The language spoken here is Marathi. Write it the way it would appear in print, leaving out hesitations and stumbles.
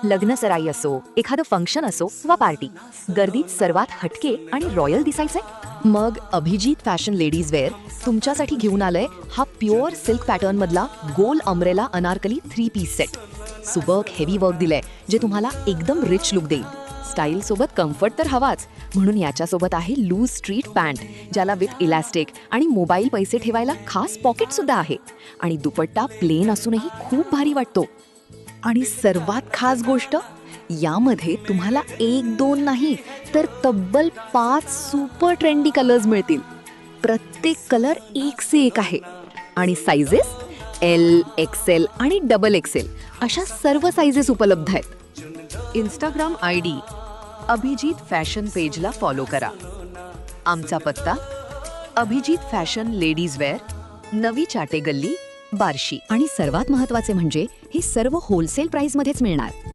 लग्नसराई असो, एखादं फंक्शन असो वा पार्टी, गर्दीत सर्वात हटके आणि रॉयल दिसायचंय? मग अभिजित फॅशन लेडीज वेअर तुमच्यासाठी घेऊन आलंय हा प्युअर सिल्क पॅटर्न मधला गोल अम्ब्रेला अनारकली 3 पीस सेट. सुबक हेवी वर्क दिलंय जे तुम्हाला एकदम रिच लुक देईल. स्टाईल सोबत कम्फर्ट तर हवाच, म्हणून याच्यासोबत आहे लूज स्ट्रीट पॅन्ट, ज्याला विथ इलास्टिक आणि मोबाईल पैसे ठेवायला खास पॉकेट सुद्धा आहे. आणि दुपट्टा प्लेन असूनही खूप भारी वाटतो. आणि सर्वात खास गोष्ट, यामध्ये तुम्हाला 1-2 नाही तर तब्बल 5 सुपर ट्रेंडी कलर्स मिळतील. प्रत्येक कलर एक से एक आहे. आणि साइजेस एल, एक्सेल आणि डबल एक्सेल अशा सर्व साइजेस उपलब्ध आहेत. इंस्टाग्राम ID अभिजित फॅशन पेजला फॉलो करा. आमचा पत्ता अभिजित फॅशन लेडीज वेअर, नवी चाटे गल्ली, बार्शी. आणि सर्वात महत्त्वाचे म्हणजे हे सर्व होलसेल प्राइसमध्येच मिळणार.